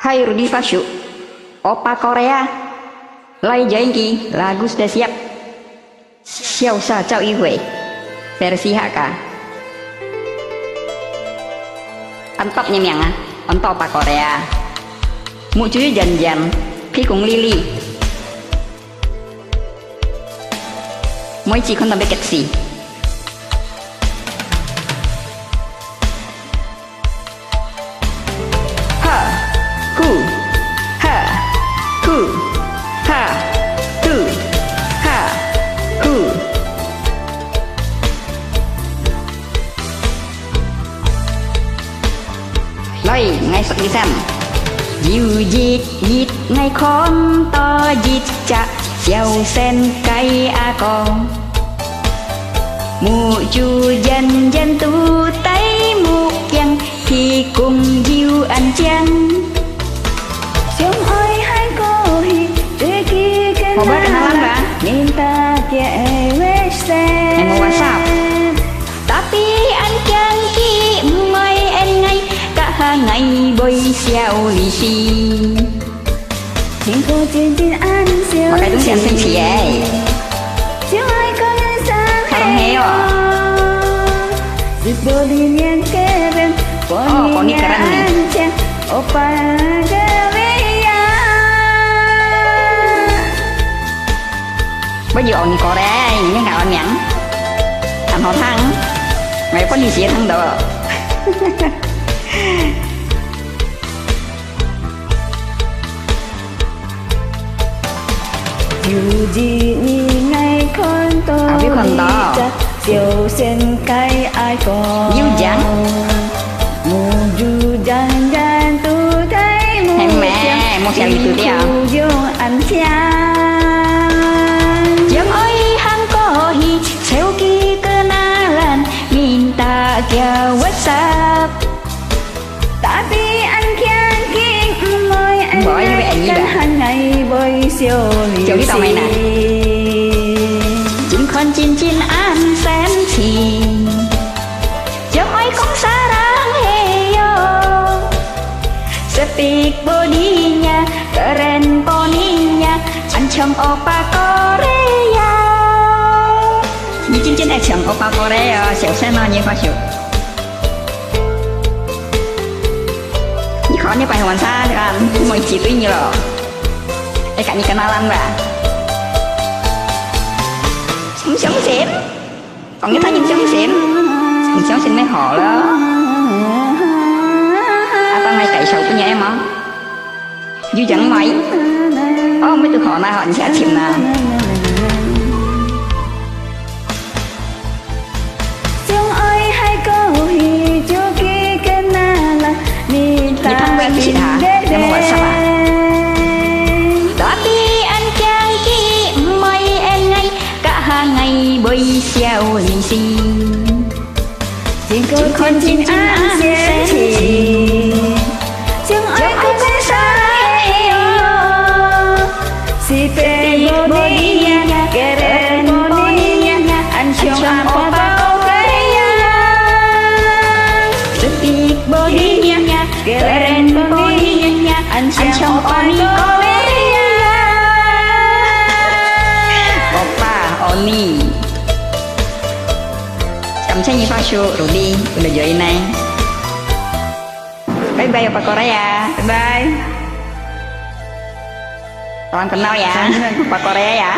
Hai Rudy Fasyu, Opa Korea. Lai janji, lagu sudah siap. Xiao Sa Cao Yi Hui, versi HK. Antop nhẹ nhàng à, antop Opa Korea. Mụ chú dần dần, khi cùng Lily. Mỗi chị không tầm biết cách gì. Lôi ngay sắc đi xem. Diu dịt dịt ngay con to dịt chạ gieo sen cây a con. Mụ chu dân dân tu tay mụ dân thì cùng diu ăn chăng. Siông ơi hai cô hi tươi kia cái mau bớt kenalan ba nên ta cewek sen. Em mau WhatsApp. Tapi anh chẳng khi mời em ngay cả ngày bồi xeo lì xì. Thiên cô trên trên anh xeo. Pakai itu siang sih ya. Siêu ai có nhân sáng Sarong heo. Di boleh keren. Oh, ini keren nih. Opa Korea. Bây giờ ông Korea những ngạo anh nhẫn. Anh họ thắng. Mày có đi xịa thắng được. Dù gì ngày con to biết con to. Siêu sen cây ai có. Yêu dáng. Mù dù dang dang tu thấy mù. Em mẹ, một xèo gì từ đi à? Vô anh cha. Yang ơi hang có hi theo kia kenalan minta kia WhatsApp. Tapi anh khen kinh mời anh lại hàng ngày bơi siêu lì Chào cái tàu này nè. Chính con chín an sen thì Yang ơi con sarang heyo. Speak bodinya keren poninya Ancam Opa Korea. Như chính action Opa Korea Xẻo xe nó như Fasyu. Như khó như bài hoàn sa kan mọi chỉ tuy như lo. Kayaknya kenalan ba. Sống xỉn. Còn như thấy những sống xỉn mấy họ đó. Tao ngay cậy sầu của nhà em không? Dư chẳng mày. Mấy từ họ này họ sẽ chìm nào. Siêu ơi hai câu hi cho kia cái na là mình ta. Như thằng quen chị hả? Em mau WhatsApp à? Tapi anh chàng kia mời em ngay cả ngày bơi xeo lì xì. Thiên cô con chín an sẽ thì. Siêu ơi cô sẽ sáng heo. Si pe bodinya keren poninya Ancam Opa Korea. Speak bodinya keren poninya Ancam Opa Korea. Opa Oni. Cảm ơn Fasyu, Rudy udah join nih. Bye bye Opa Korea. Bye bye. Salam kenal ya Opa Korea ya.